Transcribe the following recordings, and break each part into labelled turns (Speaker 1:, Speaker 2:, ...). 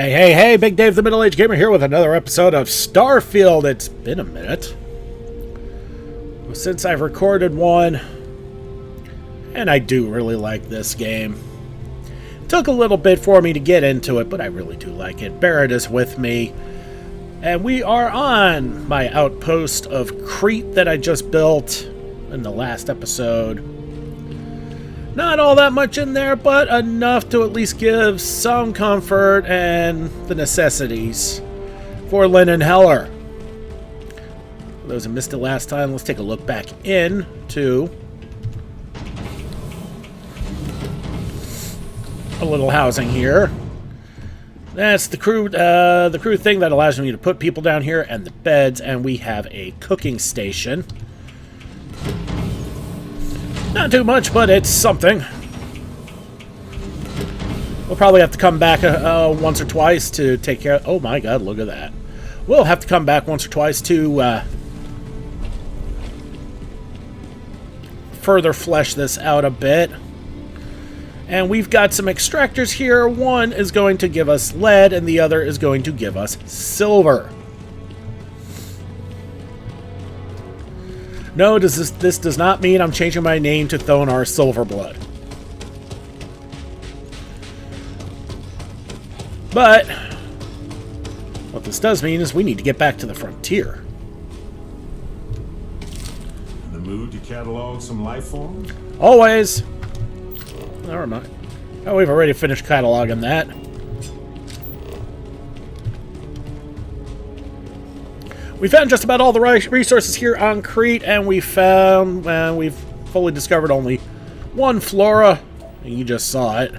Speaker 1: Hey, hey, hey, Big Dave the Middle-Aged Gamer here with another episode of Starfield. It's been a minute since I've recorded one, and I do really like this game. It took a little bit for me to get into it, but I really do like it. Barrett is with me, and we are on my outpost of Crete that I just built in the last episode. Not all that much in there, but enough to at least give some comfort and the necessities for Lynn and Heller. For those who missed it last time, let's take a look back into a little housing here. That's the crew thing that allows me to put people down here and the beds, and we have a cooking station. Not too much, but it's something. We'll probably have to come back once or twice to take care of... Oh my god, look at that. We'll have to come back once or twice to further flesh this out a bit. And we've got some extractors here. One is going to give us lead, and the other is going to give us silver. No, this does not mean I'm changing my name to Thonar Silverblood. But what this does mean is we need to get back to the frontier.
Speaker 2: In the mood to catalog some life forms?
Speaker 1: Always. Never mind. Oh, we've already finished cataloging that. We found just about all the resources here on Crete, and we've fully discovered only one flora, and you just saw it.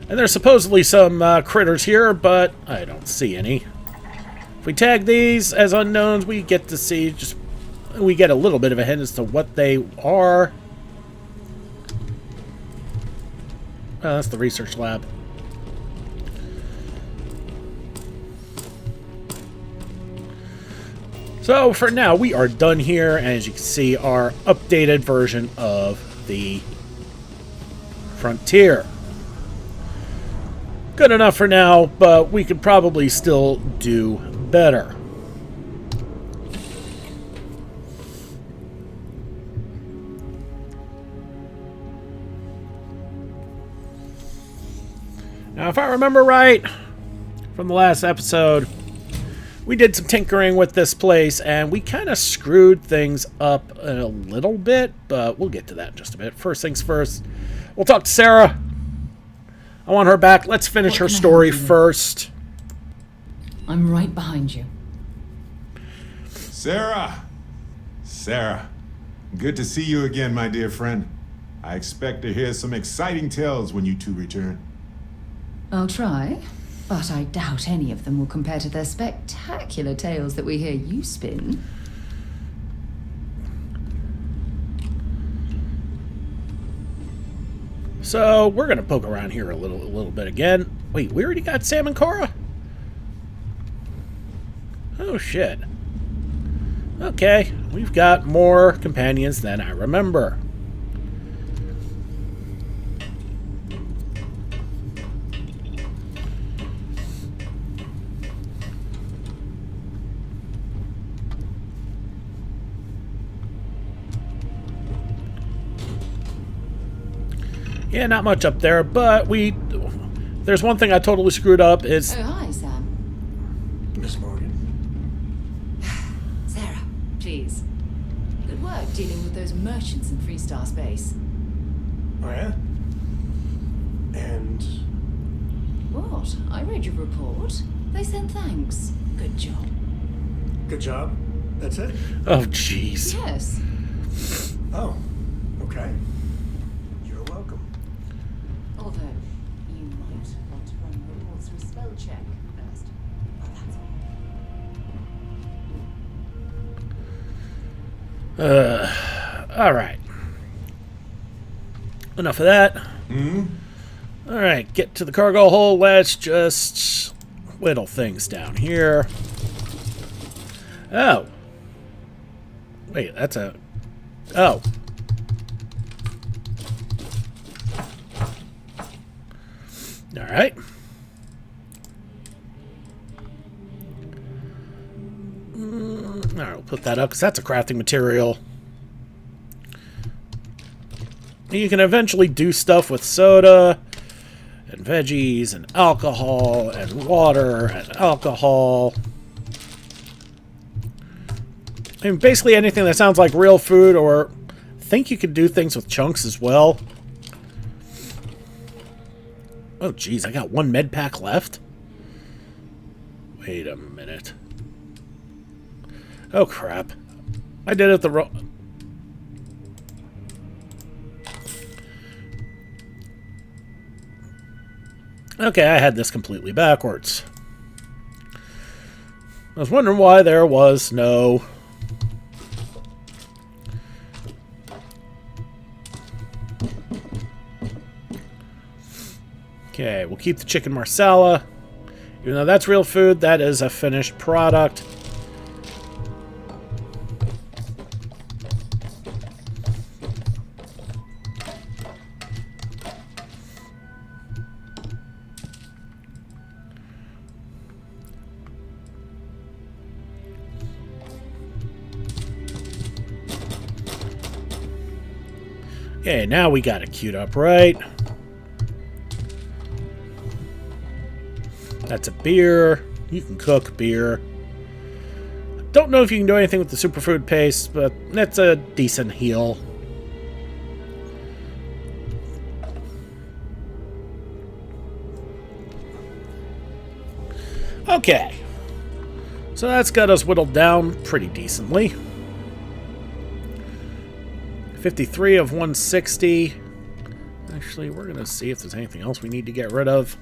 Speaker 1: And there's supposedly some critters here, but I don't see any. If we tag these as unknowns, we get to see we get a little bit of a hint as to what they are. Oh, that's the research lab. So, for now, we are done here, and as you can see, our updated version of the Frontier. Good enough for now, but we could probably still do better. Now, if I remember right from the last episode, we did some tinkering with this place, and we kind of screwed things up a little bit, but we'll get to that in just a bit. First things first, we'll talk to Sarah. I want her back. Let's finish her story first.
Speaker 3: I'm right behind you.
Speaker 2: Sarah! Sarah, good to see you again, my dear friend. I expect to hear some exciting tales when you two return.
Speaker 3: I'll try. But I doubt any of them will compare to the spectacular tales that we hear you spin.
Speaker 1: So, we're going to poke around here a little bit again. Wait, we already got Sam and Cora? Oh, shit. Okay, we've got more companions than I remember. Yeah, not much up there, but there's one thing I totally screwed up is...
Speaker 3: Oh, hi, Sam.
Speaker 4: Miss Morgan.
Speaker 3: Sarah, please. Good work dealing with those merchants in Freestar Space.
Speaker 4: Oh, yeah? And...
Speaker 3: What? I read your report. They sent thanks. Good job.
Speaker 4: good job? That's it?
Speaker 1: Oh, jeez.
Speaker 3: Yes.
Speaker 4: Oh, okay. You're welcome.
Speaker 3: Although, you might want to run reports through spell check first. But that's all.
Speaker 1: Alright. Enough of that.
Speaker 2: Hmm?
Speaker 1: Alright, get to the cargo hold. Let's just whittle things down here. Oh. Wait, that's a... Oh. Alright. we'll put that up because that's a crafting material. You can eventually do stuff with soda and veggies and alcohol and water and alcohol. I mean, basically anything that sounds like real food, or I think you could do things with chunks as well. Oh, geez, I got one med pack left? Wait a minute. Oh, crap. I did it the wrong... Okay, I had this completely backwards. I was wondering why there was no... Okay, we'll keep the chicken marsala. Even though that's real food, that is a finished product. Okay, now we got it queued up, right? That's a beer. You can cook beer. Don't know if you can do anything with the superfood paste, but that's a decent heal. Okay. So that's got us whittled down pretty decently. 53 of 160. Actually, we're going to see if there's anything else we need to get rid of.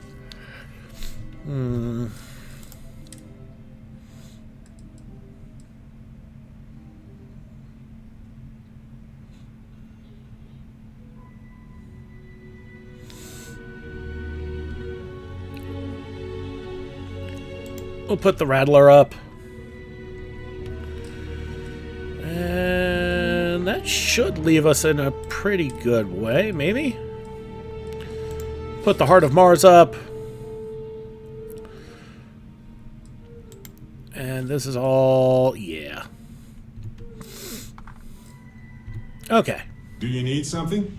Speaker 1: We'll put the Rattler up. And that should leave us in a pretty good way, maybe? Put the Heart of Mars up. And this is all... yeah. Okay.
Speaker 2: Do you need something?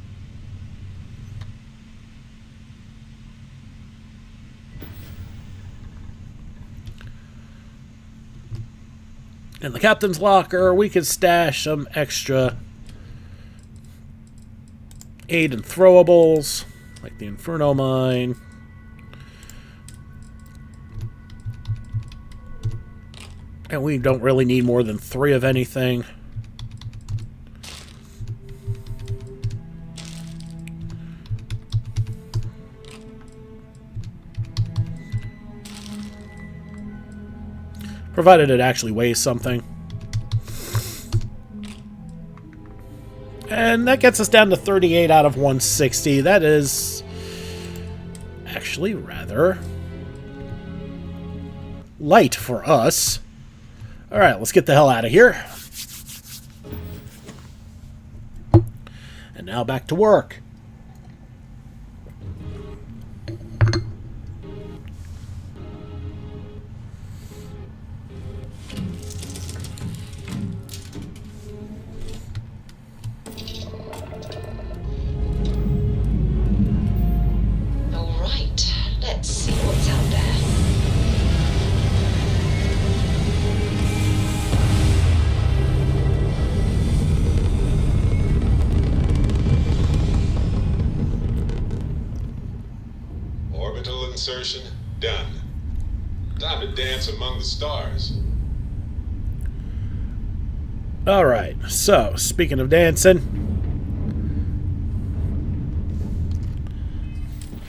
Speaker 1: In the captain's locker, we could stash some extra aid and throwables, like the Inferno Mine. And we don't really need more than 3 of anything. Provided it actually weighs something. And that gets us down to 38 out of 160. That is actually rather light for us. Alright, let's get the hell out of here. And now back to work.
Speaker 5: Alright, let's see what's out there.
Speaker 2: Orbital insertion done. Time to dance among the stars.
Speaker 1: Alright, so, speaking of dancing,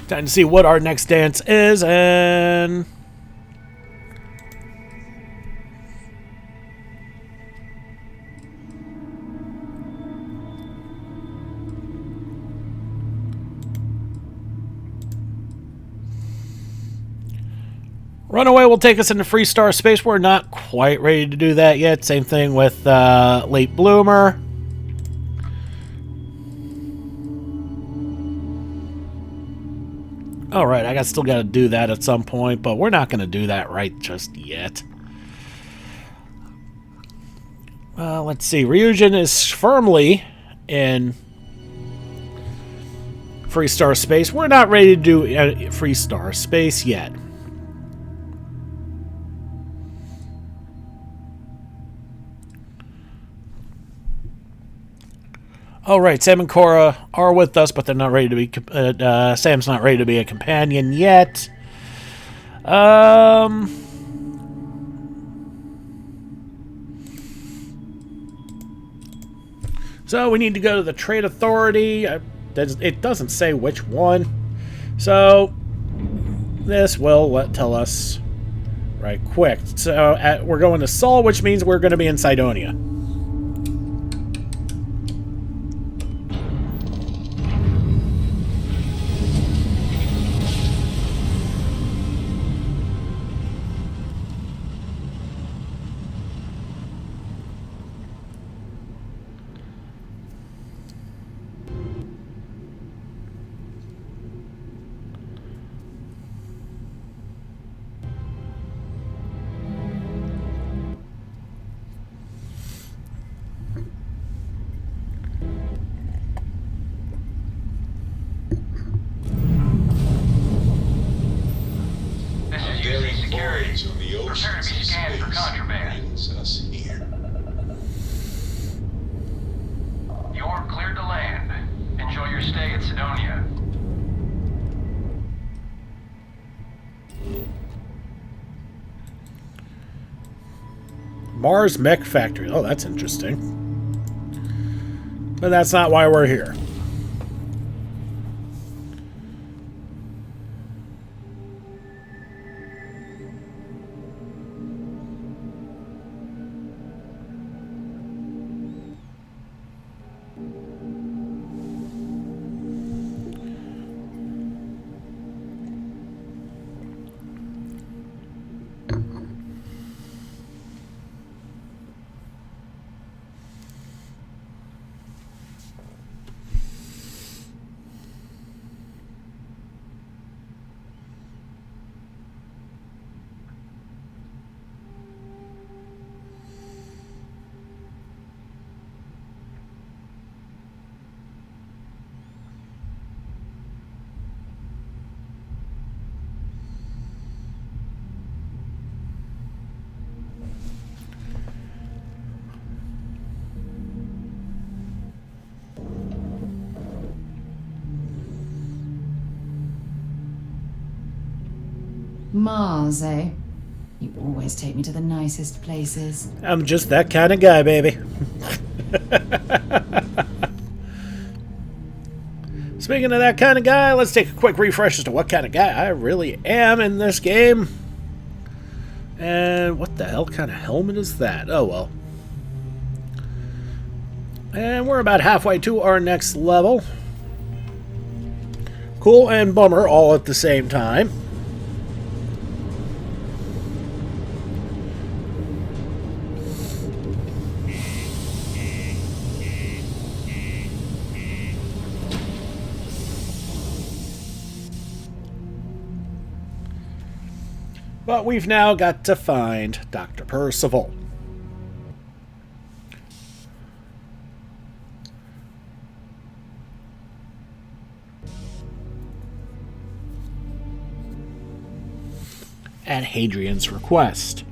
Speaker 1: time to see what our next dance is, and... Runaway will take us into free star space. We're not quite ready to do that yet. Same thing with Late Bloomer. Alright, I still got to do that at some point, but we're not going to do that right just yet. Let's see. Ryujin is firmly in free star space. We're not ready to do free star space yet. Oh, right. Sam and Cora are with us, but they're not ready to be... Sam's not ready to be a companion yet. So we need to go to the Trade Authority. It doesn't say which one. So this will tell us right quick. So we're going to Sol, which means we're going to be in Cydonia.
Speaker 6: Prepare to be scanned for contraband. You're cleared to land. Enjoy your stay at Cydonia.
Speaker 1: Mars Mech Factory. Oh, that's interesting. But that's not why we're here.
Speaker 3: Mars, eh? You always take me to the nicest places.
Speaker 1: I'm just that kind of guy, baby. Speaking of that kind of guy, let's take a quick refresh as to what kind of guy I really am in this game. And what the hell kind of helmet is that? Oh, well. And we're about halfway to our next level. Cool and bummer all at the same time. But we've now got to find Dr. Percival. At Hadrian's request.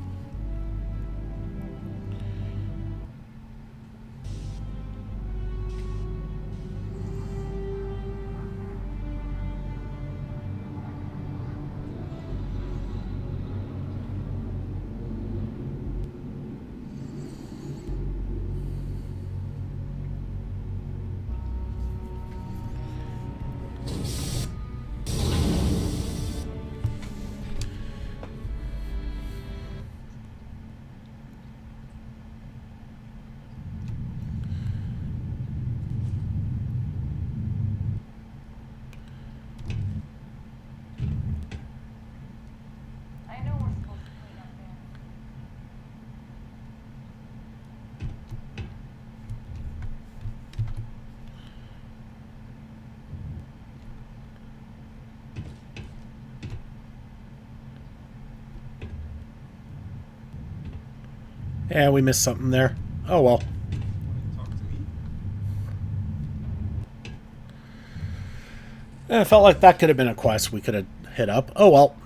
Speaker 1: Yeah, we missed something there. Oh well. I felt like that could have been a quest we could have hit up. Oh well.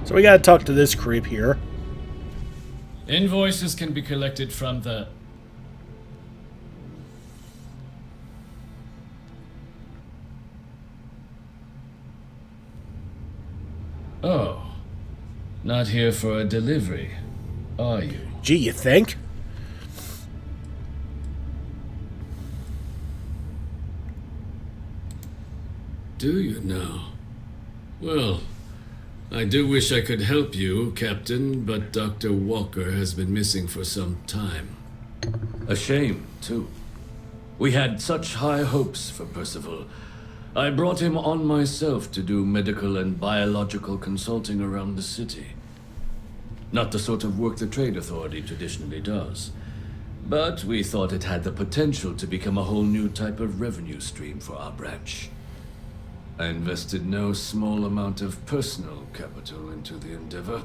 Speaker 1: So we gotta talk to this creep here.
Speaker 7: Invoices can be collected from the... Oh. Not here for a delivery, are you?
Speaker 1: Gee, you think?
Speaker 8: Do you now? Well, I do wish I could help you, Captain, but Dr. Walker has been missing for some time.
Speaker 9: A shame, too. We had such high hopes for Percival. I brought him on myself to do medical and biological consulting around the city. Not the sort of work the Trade Authority traditionally does. But we thought it had the potential to become a whole new type of revenue stream for our branch. I invested no small amount of personal capital into the endeavor.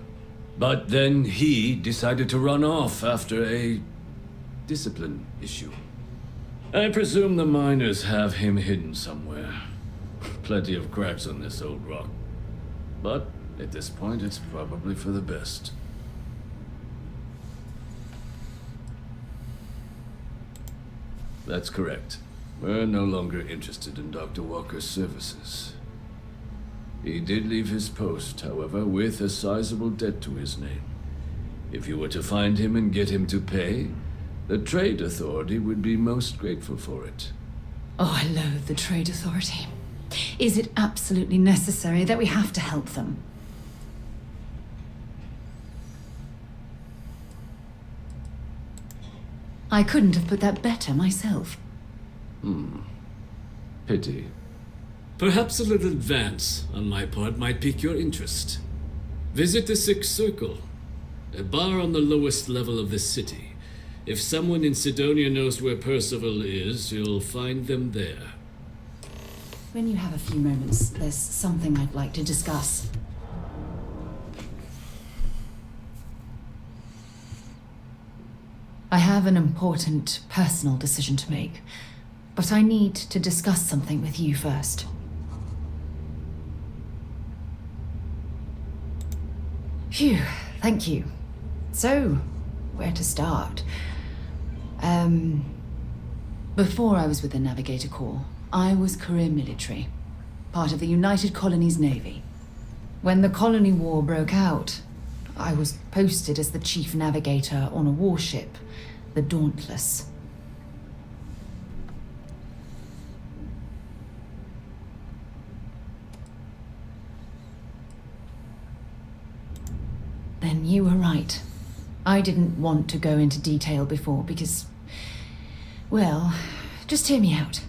Speaker 9: But then he decided to run off after a discipline issue. I presume the miners have him hidden somewhere. Plenty of cracks on this old rock. But at this point, it's probably for the best. That's correct. We're no longer interested in Dr. Walker's services. He did leave his post, however, with a sizable debt to his name. If you were to find him and get him to pay, the Trade Authority would be most grateful for it.
Speaker 3: Oh, I loathe the Trade Authority. Is it absolutely necessary that we have to help them? I couldn't have put that better myself.
Speaker 9: Pity.
Speaker 8: Perhaps a little advance on my part might pique your interest. Visit the Sixth Circle, a bar on the lowest level of the city. If someone in Sidonia knows where Percival is, you'll find them there.
Speaker 3: When you have a few moments, there's something I'd like to discuss. I have an important personal decision to make, but I need to discuss something with you first. Phew, thank you. So, where to start? Before I was with the Navigator Corps, I was career military, part of the United Colonies Navy. When the Colony War broke out, I was posted as the chief navigator on a warship, the Dauntless. Then you were right. I didn't want to go into detail before because, well, just hear me out.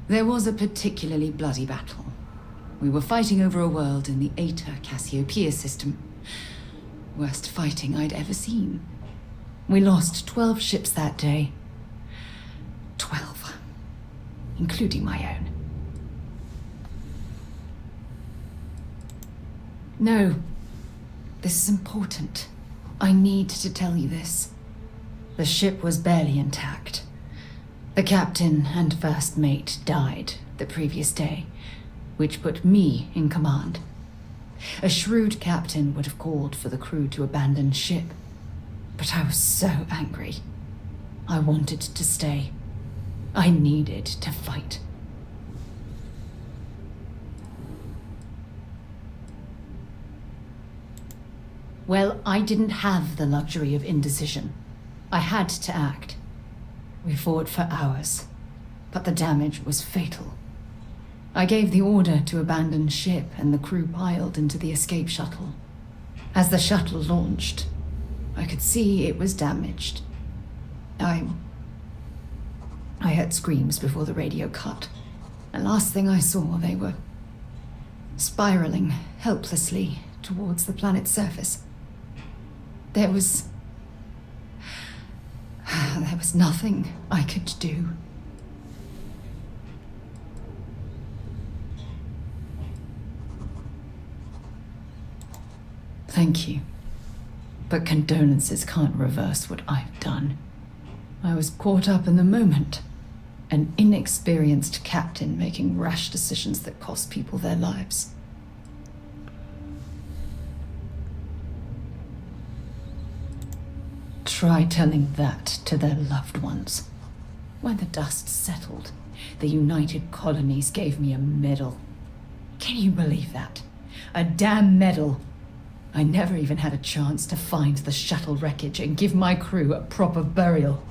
Speaker 3: There was a particularly bloody battle. We were fighting over a world in the Eta Cassiopeia system. Worst fighting I'd ever seen. We lost 12 ships that day. 12. Including my own. No. This is important. I need to tell you this. The ship was barely intact. The captain and first mate died the previous day, which put me in command. A shrewd captain would have called for the crew to abandon ship, but I was so angry. I wanted to stay. I needed to fight. Well, I didn't have the luxury of indecision. I had to act. We fought for hours, but the damage was fatal. I gave the order to abandon ship and the crew piled into the escape shuttle. As the shuttle launched, I could see it was damaged. I heard screams before the radio cut. The last thing I saw, they were spiraling helplessly towards the planet's surface. There was There was nothing I could do. Thank you. But condolences can't reverse what I've done. I was caught up in the moment. An inexperienced captain making rash decisions that cost people their lives. Try telling that to their loved ones. When the dust settled, the United Colonies gave me a medal. Can you believe that? A damn medal. I never even had a chance to find the shuttle wreckage and give my crew a proper burial.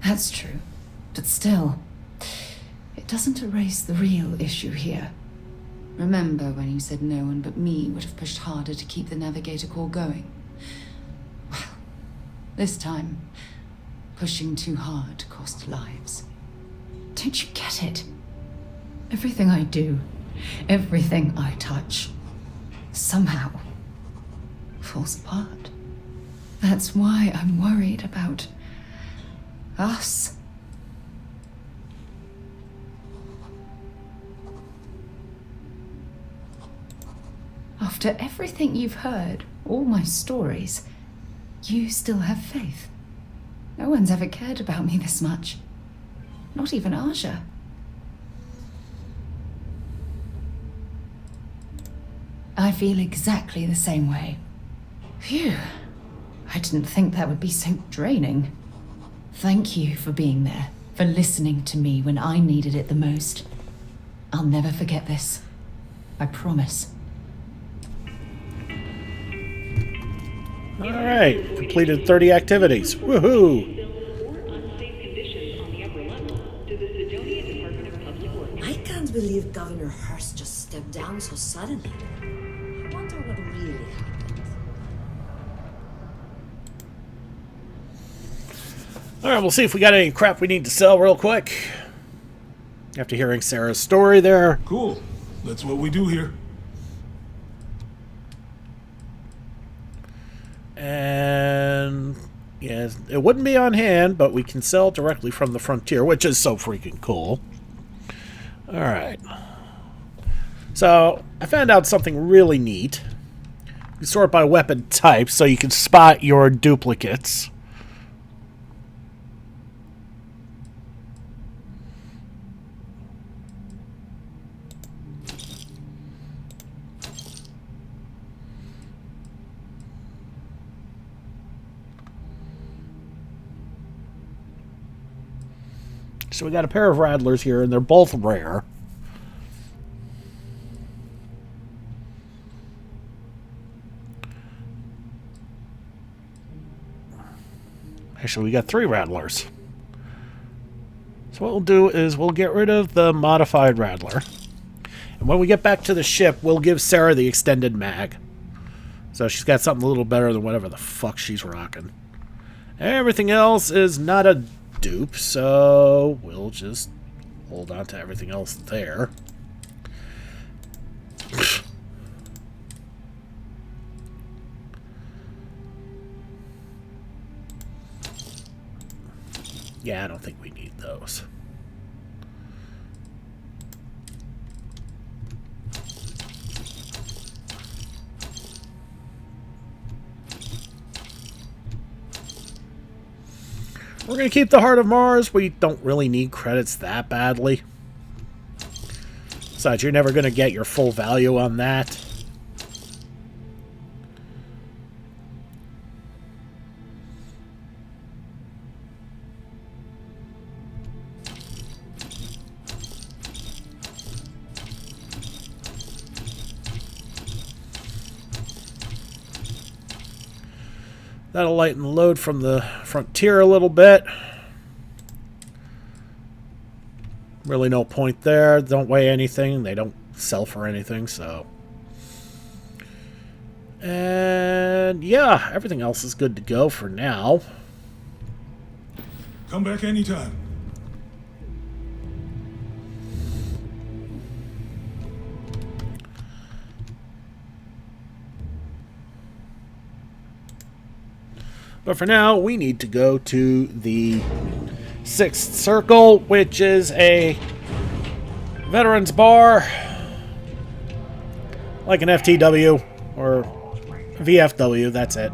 Speaker 3: That's true, but still, it doesn't erase the real issue here. Remember when you said no one but me would have pushed harder to keep the Navigator Corps going? Well, this time, pushing too hard cost lives. Don't you get it? Everything I do, everything I touch, somehow falls apart. That's why I'm worried about us. After everything you've heard, all my stories, you still have faith. No one's ever cared about me this much. Not even Aja. I feel exactly the same way. Phew. I didn't think that would be so draining. Thank you for being there, for listening to me when I needed it the most. I'll never forget this. I promise.
Speaker 1: Alright, completed 30 activities. Woohoo!
Speaker 10: I can't believe Governor Hurst just stepped down so suddenly. I wonder what really happened.
Speaker 1: Alright, we'll see if we got any crap we need to sell real quick. After hearing Sarah's story there.
Speaker 4: Cool. That's what we do here.
Speaker 1: And yeah, it wouldn't be on hand, but we can sell directly from the frontier, which is so freaking cool. Alright. So, I found out something really neat. You sort by weapon type, so you can spot your duplicates. So we got a pair of rattlers here, and they're both rare. Actually, we got 3 rattlers. So what we'll do is we'll get rid of the modified rattler. And when we get back to the ship, we'll give Sarah the extended mag. So she's got something a little better than whatever the fuck she's rocking. Everything else is not a dupe, so we'll just hold on to everything else there. Yeah, I don't think we need those. We're going to keep the Heart of Mars. We don't really need credits that badly. Besides, you're never going to get your full value on that. That'll lighten the load from the frontier a little bit. Really no point there. Don't weigh anything. They don't sell for anything, so. And yeah, everything else is good to go for now.
Speaker 4: Come back anytime.
Speaker 1: But for now, we need to go to the 6th Circle, which is a veterans bar, like an FTW or VFW, that's it.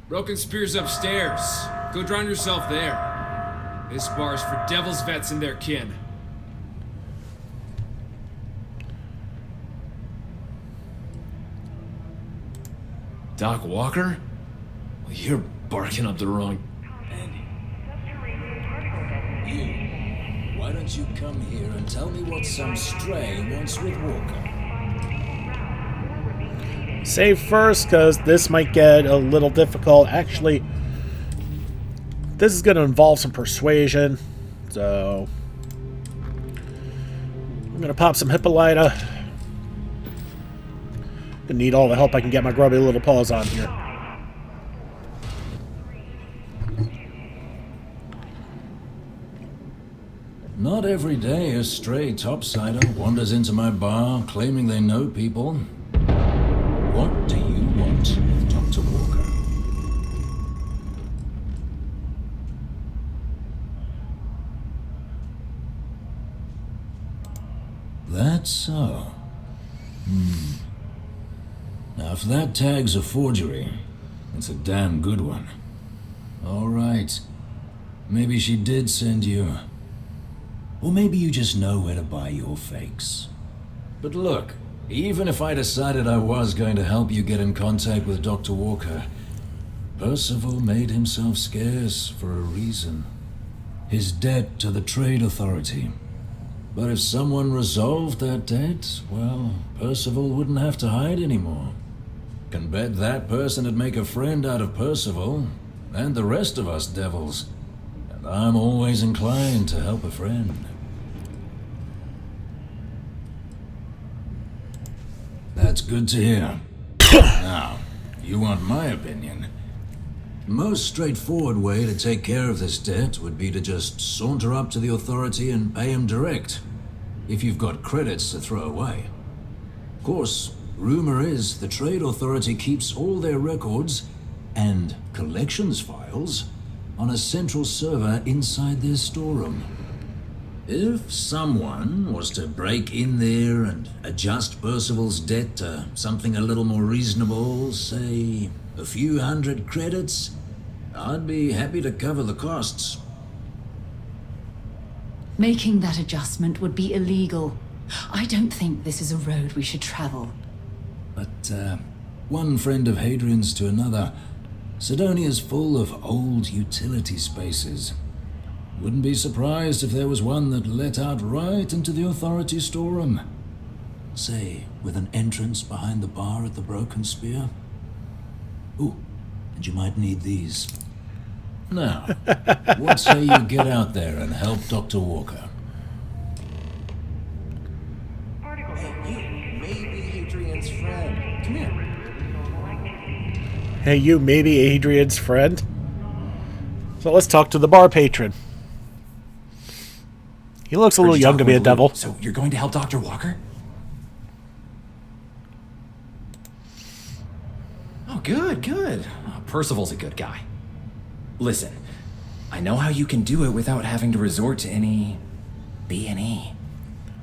Speaker 8: Broken Spear's upstairs. Go drown yourself there. This bar's for Devil's vets and their kin.
Speaker 9: Doc Walker? You're barking up the wrong...
Speaker 11: You. Why don't you come here and tell me what some stray wants with Walker?
Speaker 1: Save first, because this might get a little difficult. Actually, this is going to involve some persuasion, so I'm going to pop some Hippolyta. Gonna need all the help I can get my grubby little paws on here.
Speaker 11: Not every day a stray topsider wanders into my bar claiming they know people. What do you want with Dr. Walker? That's so. Now, if that tag's a forgery, it's a damn good one. All right. Maybe she did send you. Or maybe you just know where to buy your fakes. But look, even if I decided I was going to help you get in contact with Dr. Walker, Percival made himself scarce for a reason. His debt to the Trade Authority. But if someone resolved that debt, well, Percival wouldn't have to hide anymore. Can bet that person'd make a friend out of Percival, and the rest of us devils. And I'm always inclined to help a friend. That's good to hear. Now, you want my opinion? The most straightforward way to take care of this debt would be to just saunter up to the authority and pay him direct, if you've got credits to throw away. Of course, rumor is the Trade Authority keeps all their records and collections files on a central server inside their storeroom. If someone was to break in there and adjust Percival's debt to something a little more reasonable, say a few hundred credits, I'd be happy to cover the costs.
Speaker 3: Making that adjustment would be illegal. I don't think this is a road we should travel.
Speaker 11: But, one friend of Hadrian's to another, Sidonia's full of old utility spaces. Wouldn't be surprised if there was one that let out right into the authority storeroom. Say, with an entrance behind the bar at the Broken Spear. Ooh, and you might need these. Now, what say you get out there and help Dr. Walker?
Speaker 12: Hey, you may be Hadrian's friend. Come here.
Speaker 1: Hey, you may be Adrian's friend. So let's talk to the bar patron. He looks a little young to be a devil.
Speaker 12: So you're going to help Dr. Walker? Oh, good, good. Oh, Percival's a good guy. Listen, I know how you can do it without having to resort to any B&E.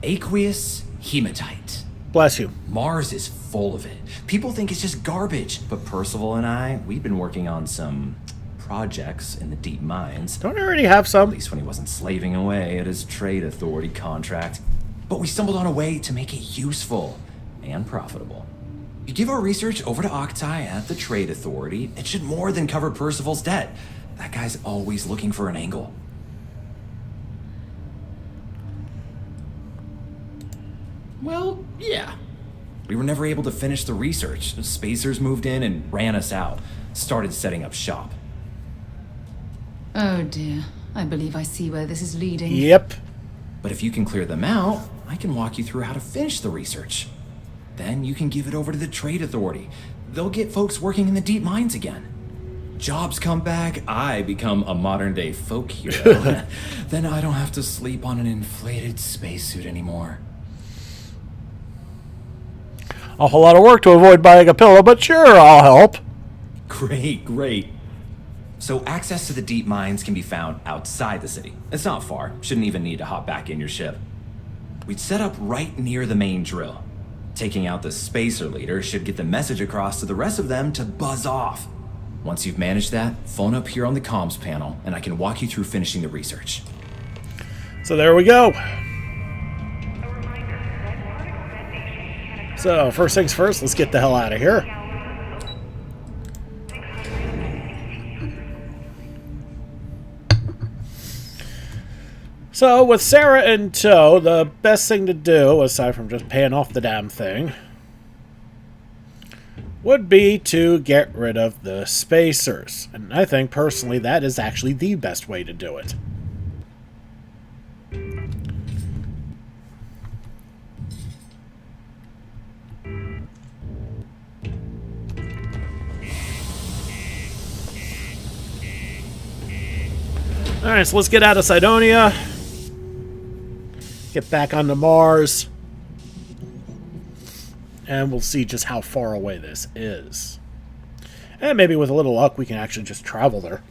Speaker 12: Aqueous hematite.
Speaker 1: Bless you.
Speaker 12: Mars is full of it. People think it's just garbage, but Percival and I, we've been working on some projects in the deep mines.
Speaker 1: Don't I already have some?
Speaker 12: At least when he wasn't slaving away at his Trade Authority contract. But we stumbled on a way to make it useful and profitable. You give our research over to Octai at the Trade Authority, it should more than cover Percival's debt. That guy's always looking for an angle. Well, yeah. We were never able to finish the research. The Spacers moved in and ran us out. Started setting up shop.
Speaker 3: Oh dear. I believe I see where this is leading.
Speaker 1: Yep.
Speaker 12: But if you can clear them out, I can walk you through how to finish the research. Then you can give it over to the Trade Authority. They'll get folks working in the deep mines again. jobs come back, I become a modern-day folk hero, then I don't have to sleep on an inflated spacesuit anymore.
Speaker 1: A whole lot of work to avoid buying a pillow, but sure, I'll help.
Speaker 12: Great, great. So access to the deep mines can be found outside the city. It's not far. Shouldn't even need to hop back in your ship. We'd set up right near the main drill. Taking out the spacer leader should get the message across to the rest of them to buzz off. Once you've managed that, phone up here on the comms panel, and I can walk you through finishing the research.
Speaker 1: So there we go. So, first things first, let's get the hell out of here. So, with Sarah in tow, the best thing to do, aside from just paying off the damn thing, would be to get rid of the spacers. And I think, personally, that is actually the best way to do it. Alright, so let's get out of Cydonia. Get back onto Mars. And we'll see just how far away this is. And maybe with a little luck, we can actually just travel there.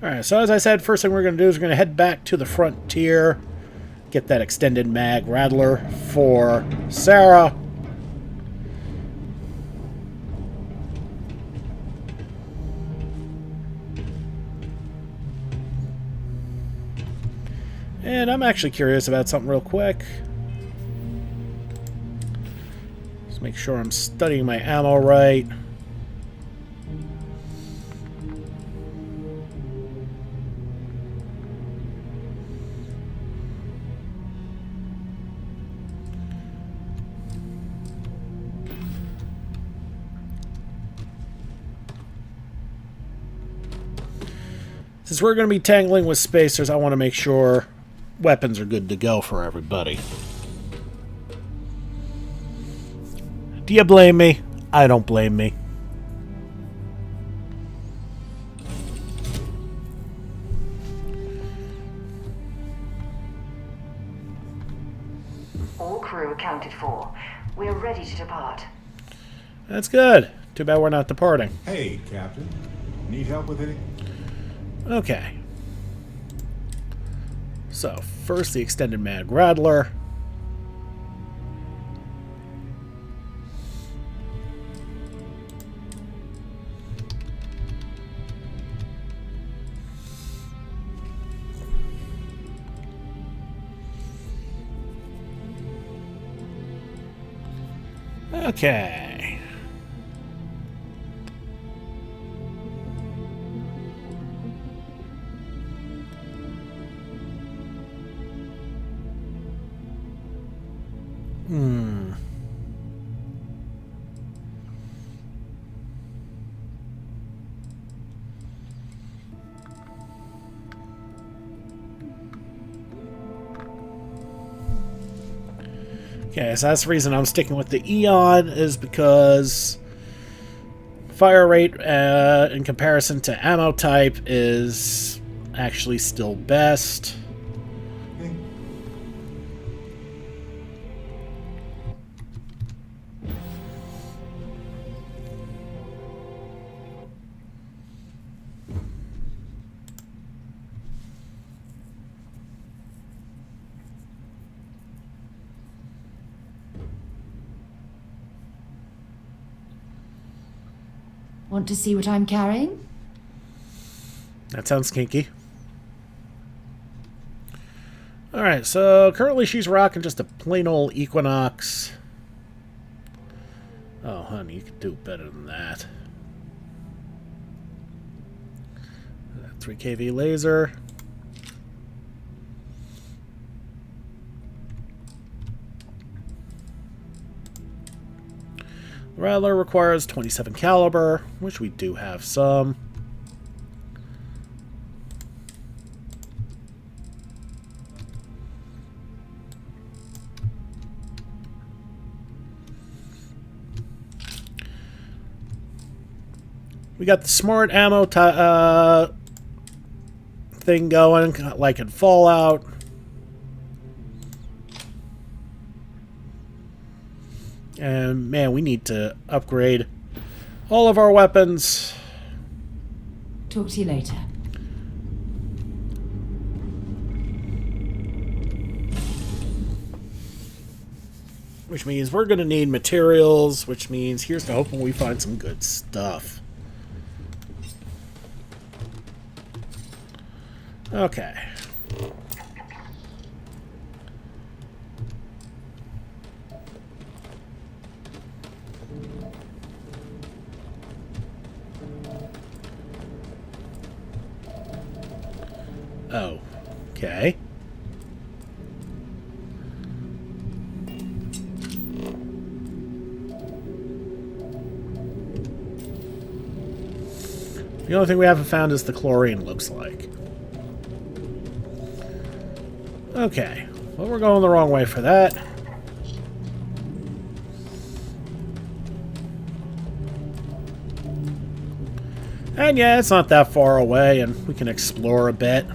Speaker 1: Alright, so as I said, first thing we're going to do is we're going to head back to the frontier, get that extended mag rattler for Sarah. And I'm actually curious about something real quick. Just make sure I'm studying my ammo right. Since we're going to be tangling with spacers, I want to make sure weapons are good to go for everybody. Do you blame me? I don't blame me.
Speaker 5: All crew accounted for. We're ready to depart.
Speaker 1: That's good. Too bad we're not departing.
Speaker 2: Hey, Captain. Need help with anything?
Speaker 1: Okay. So, first the extended mag rattler. Okay. Okay, so that's the reason I'm sticking with the Eon, is because fire rate in comparison to ammo type is actually still best.
Speaker 3: Want to see what I'm carrying?
Speaker 1: That sounds kinky. Alright, so currently she's rocking just a plain old Equinox. Oh, honey, you could do better than that. 3kV laser. Rattler requires 27 caliber, which we do have some. We got the smart ammo thing going, like in Fallout. And man, we need to upgrade all of our weapons.
Speaker 3: Talk to you later.
Speaker 1: Which means we're going to need materials, which means here's to hoping we find some good stuff. Okay. Oh, okay. The only thing we haven't found is the chlorine, looks like. Okay, well, we're going the wrong way for that. And yeah, it's not that far away, and we can explore a bit.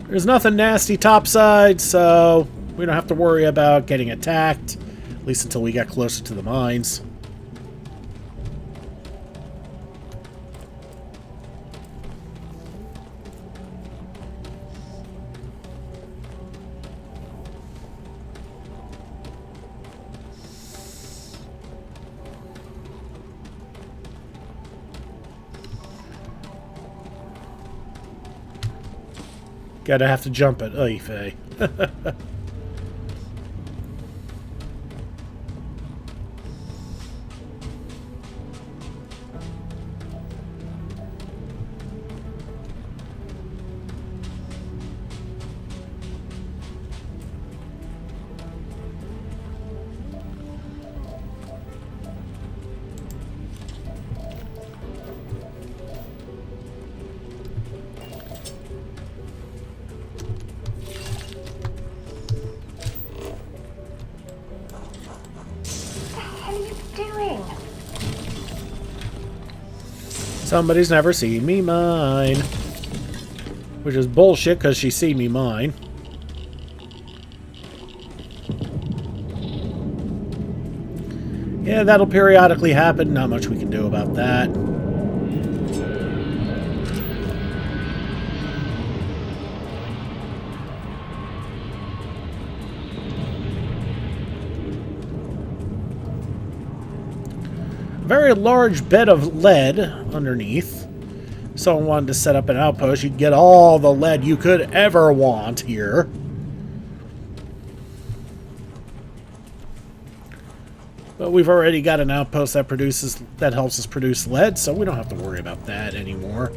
Speaker 1: There's nothing nasty topside, so we don't have to worry about getting attacked, at least until we get closer to the mines. Gotta have to jump it. Oy vey. Somebody's never seen me mine. Which is bullshit, because she seen me mine. Yeah, that'll periodically happen. Not much we can do about that. Very large bed of lead underneath. Someone wanted to set up an outpost. You'd get all the lead you could ever want here. But we've already got an outpost that helps us produce lead, so we don't have to worry about that anymore.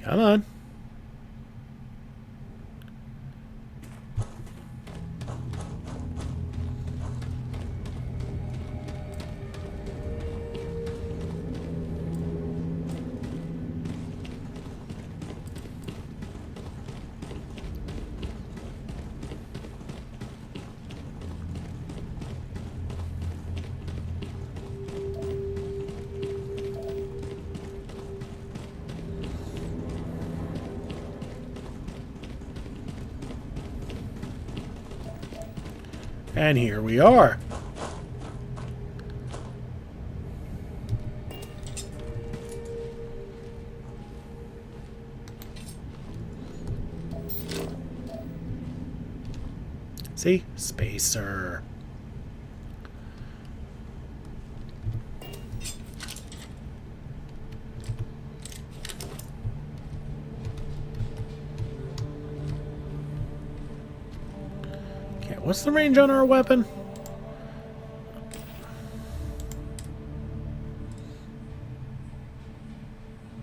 Speaker 1: Come on. And here we are. See? Spacer. Okay, what's the range on our weapon?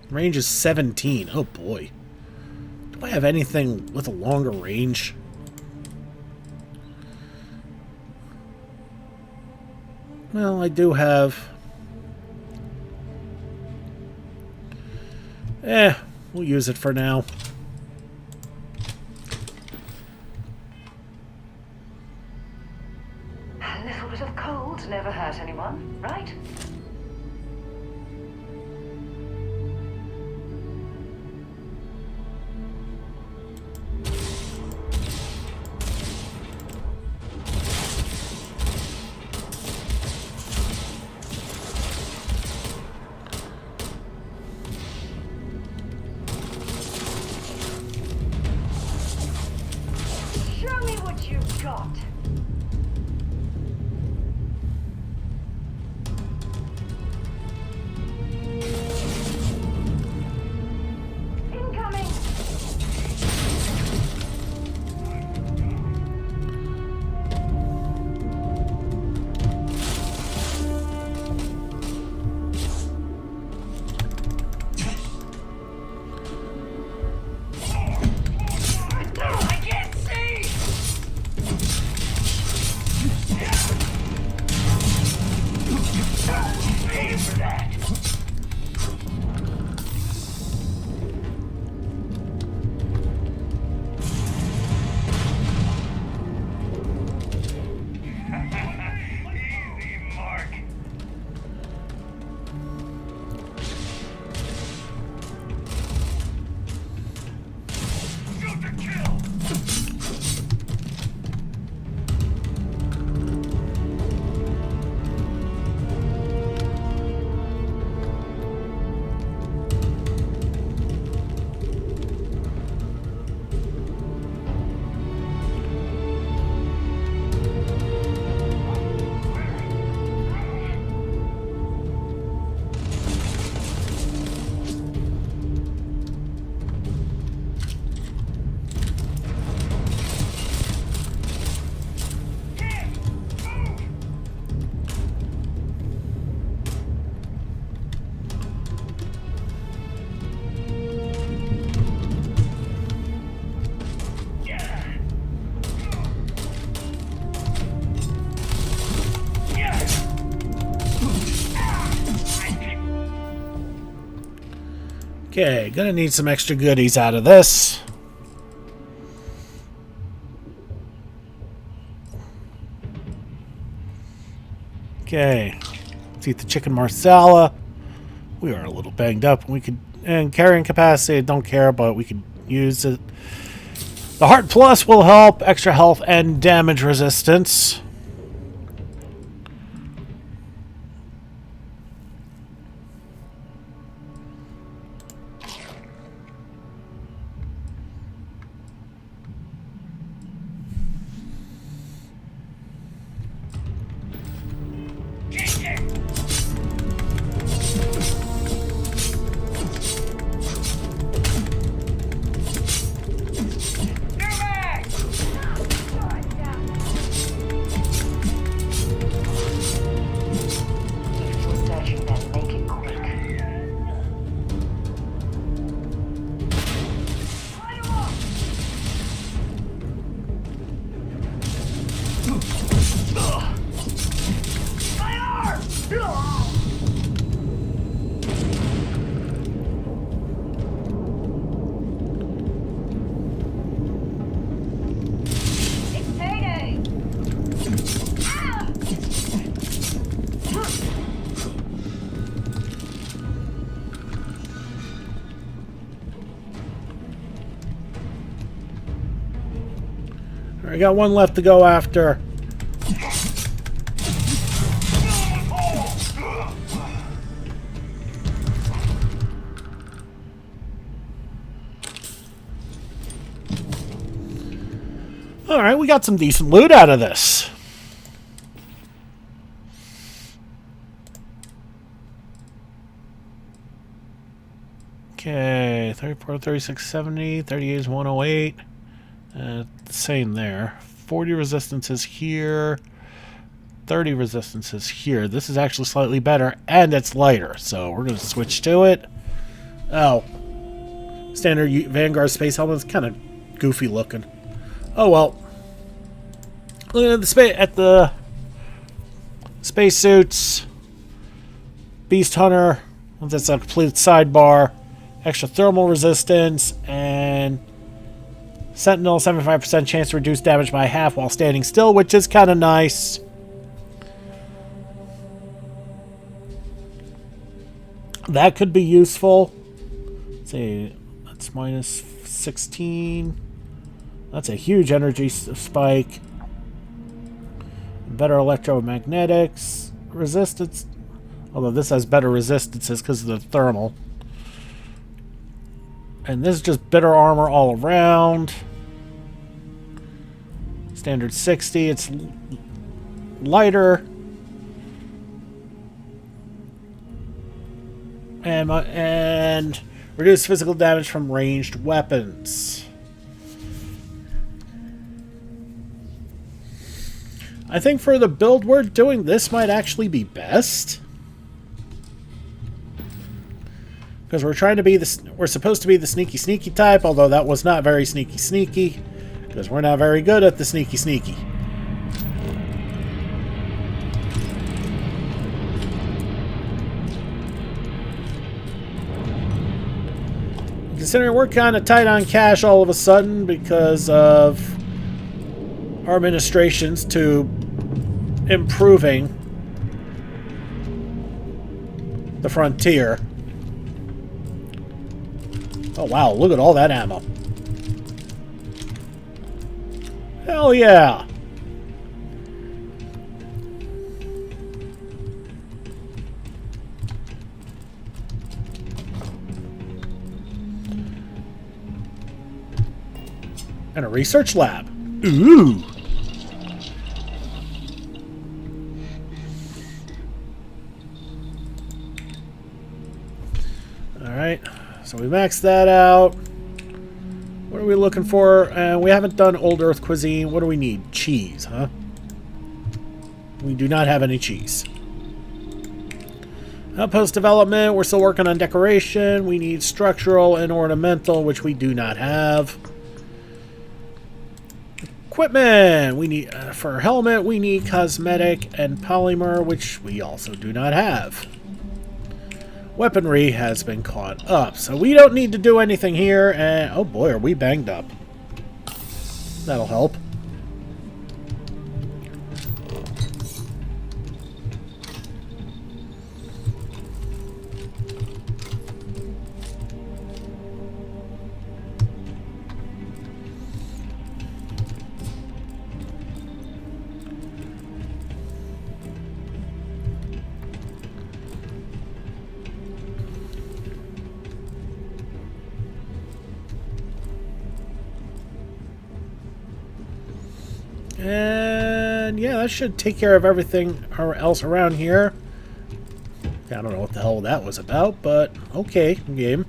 Speaker 1: Range is 17. Oh boy. Do I have anything with a longer range? Well, I do have... we'll use it for now.
Speaker 5: A little bit of cold never hurt anyone, right? Show me what you've got. Incoming. I can't see. Pay for that. Easy, Mark. Shoot to kill.
Speaker 1: Okay, gonna need some extra goodies out of this. Okay, let's eat the chicken marsala. We are a little banged up. We could, and carrying capacity, I don't care, but we could use it. The Heart Plus will help, extra health and damage resistance. I got one left to go after. Alright, we got some decent loot out of this. Okay, 34, 36, 70, 38 is 108. Same there. 40 resistances here. 30 resistances here. This is actually slightly better, and it's lighter, so we're going to switch to it. Oh. Standard Vanguard space helmet is kind of goofy looking. Oh well. Looking at the spacesuits. Beast Hunter. That's a complete sidebar. Extra thermal resistance. And Sentinel, 75% chance to reduce damage by half while standing still, which is kind of nice. That could be useful. Let's see, that's minus 16. That's a huge energy spike. Better electromagnetics. Resistance. Although this has better resistances because of the thermal. And this is just better armor all around. Standard 60. It's lighter. And reduce physical damage from ranged weapons. I think for the build we're doing, this might actually be best. Because we're trying to be we're supposed to be the sneaky type, although that was not very sneaky. Because we're not very good at the sneaky. Considering we're kind of tight on cash all of a sudden because of our administrations to improving the frontier. Oh wow, look at all that ammo. Hell yeah! And a research lab. Ooh! Alright, so we maxed that out. What are we looking for? We haven't done Old Earth cuisine. What do we need? Cheese, huh? We do not have any cheese. Outpost development, we're still working on decoration. We need structural and ornamental, which we do not have. Equipment! We need, for helmet, we need cosmetic and polymer, which we also do not have. Weaponry has been caught up, so we don't need to do anything here, and oh boy, are we banged up. That'll help. And yeah, that should take care of everything else around here. I don't know what the hell that was about, but okay, game.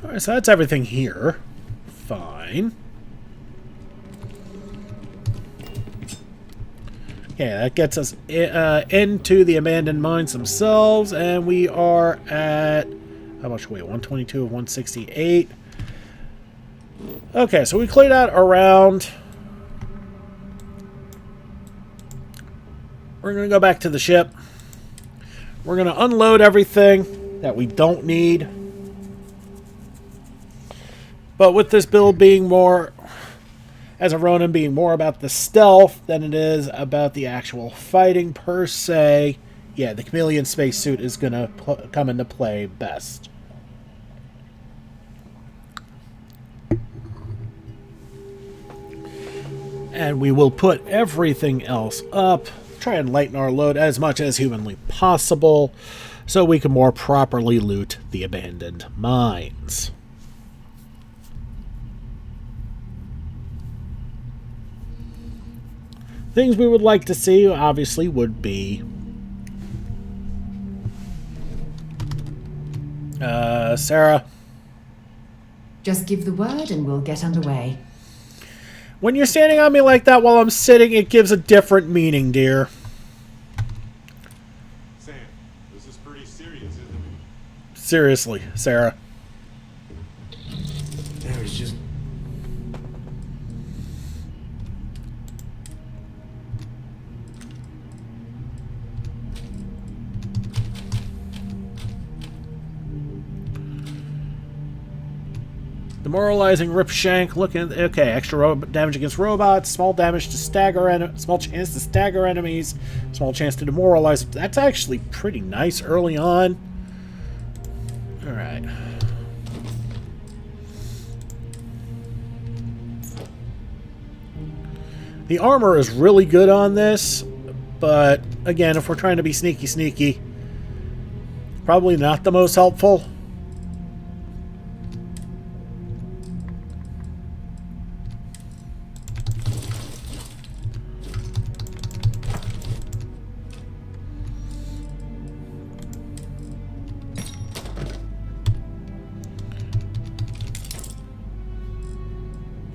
Speaker 1: Alright, so that's everything here. Fine. Yeah, that gets us into the abandoned mines themselves, and we are at, how much weight? 122 of 168. Okay, so we cleared out around. We're going to go back to the ship. We're going to unload everything that we don't need. But with this build being more, as a Ronin, being more about the stealth than it is about the actual fighting per se, yeah, the chameleon spacesuit is going to come into play best. And we will put everything else up, try and lighten our load as much as humanly possible, so we can more properly loot the abandoned mines. Things we would like to see, obviously, would be Sarah.
Speaker 3: Just give the word and we'll get underway.
Speaker 1: When you're standing on me like that while I'm sitting, it gives a different meaning, dear.
Speaker 2: Sam, this is pretty serious, isn't it?
Speaker 1: Seriously, Sarah.
Speaker 11: There was just...
Speaker 1: Demoralizing rip shank. Looking okay. Extra damage against robots. Small damage to stagger. Small chance to stagger enemies. Small chance to demoralize. That's actually pretty nice early on. All right. The armor is really good on this, but again, if we're trying to be sneaky, probably not the most helpful.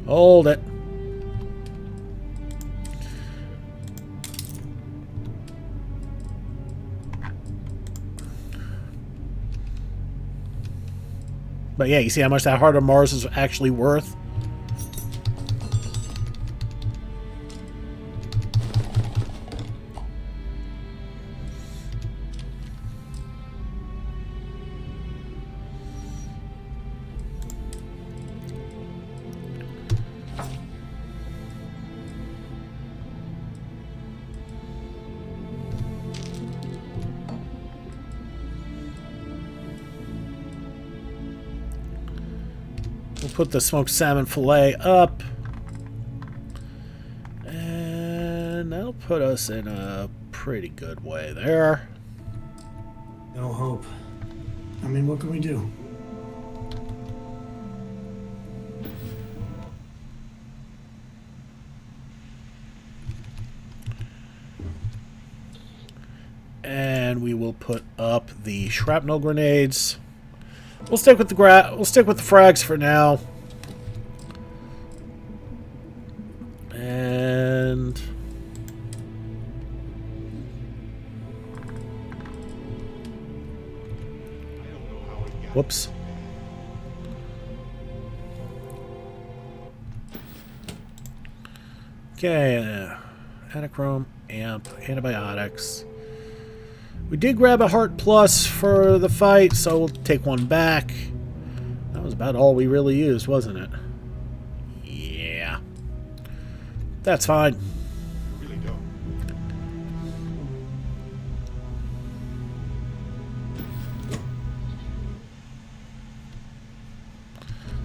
Speaker 1: Hold it. But yeah, you see how much that Heart of Mars is actually worth? We'll put the smoked salmon fillet up. And that'll put us in a pretty good way there.
Speaker 11: No hope. I mean, what can we do?
Speaker 1: And we will put up the shrapnel grenades. We'll stick with the frags for now. And whoops. Okay, Anachrome, amp, antibiotics. We did grab a Heart Plus for the fight, so we'll take one back. That was about all we really used, wasn't it? Yeah. That's fine.
Speaker 2: Really don't.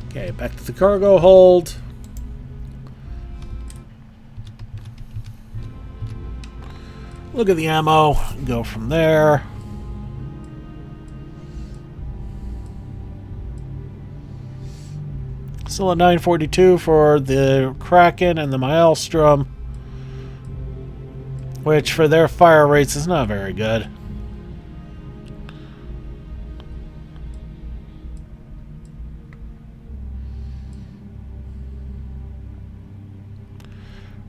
Speaker 1: Okay, back to the cargo hold. Look at the ammo. Go from there. Still a 942 for the Kraken and the Maelstrom, which for their fire rates is not very good.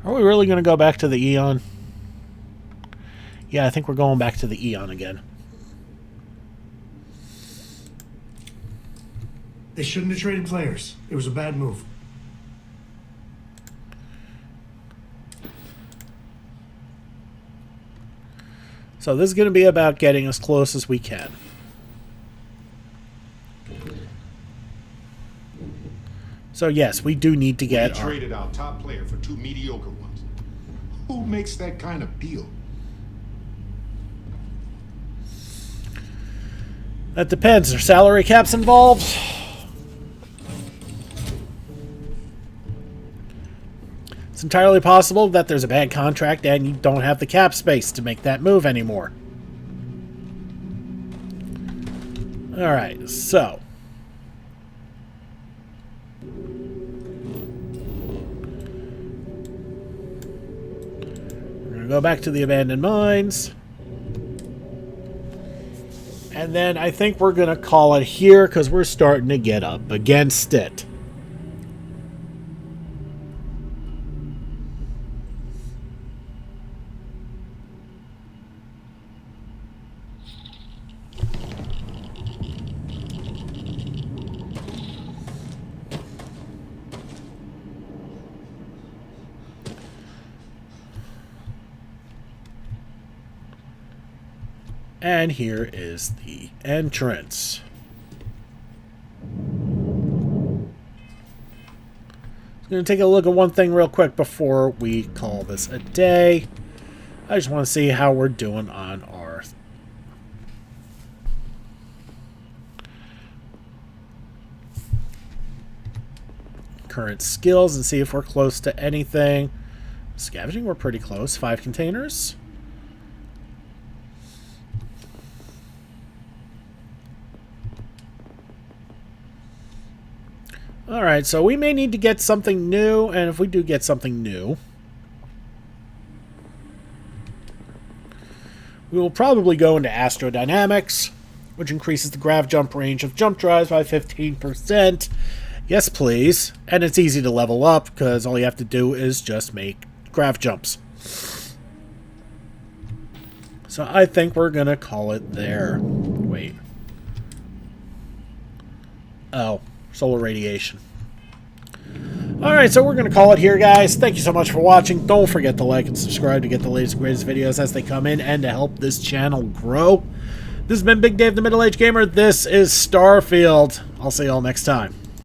Speaker 1: Are we really going to go back to the Eon? Yeah, I think we're going back to the Eon again.
Speaker 13: They shouldn't have traded players. It was a bad move.
Speaker 1: So this is going to be about getting as close as we can. So yes, we do need to get...
Speaker 2: We traded our top player for 2 mediocre ones. Who makes that kind of deal?
Speaker 1: That depends. Are salary caps involved? It's entirely possible that there's a bad contract and you don't have the cap space to make that move anymore. Alright, so... we're going to go back to the abandoned mines. And then I think we're going to call it here because we're starting to get up against it. And here is the entrance. I'm going to take a look at one thing real quick before we call this a day. I just want to see how we're doing on our current skills and see if we're close to anything. Scavenging, we're pretty close. 5 containers. Alright, so we may need to get something new, and if we do get something new, we will probably go into astrodynamics, which increases the grav jump range of jump drives by 15%. Yes, please. And it's easy to level up, because all you have to do is just make grav jumps. So I think we're going to call it there. Wait. Oh. Solar radiation. Alright, so we're going to call it here, guys. Thank you so much for watching. Don't forget to like and subscribe to get the latest and greatest videos as they come in and to help this channel grow. This has been Big Dave the Middle-Aged Gamer. This is Starfield. I'll see you all next time.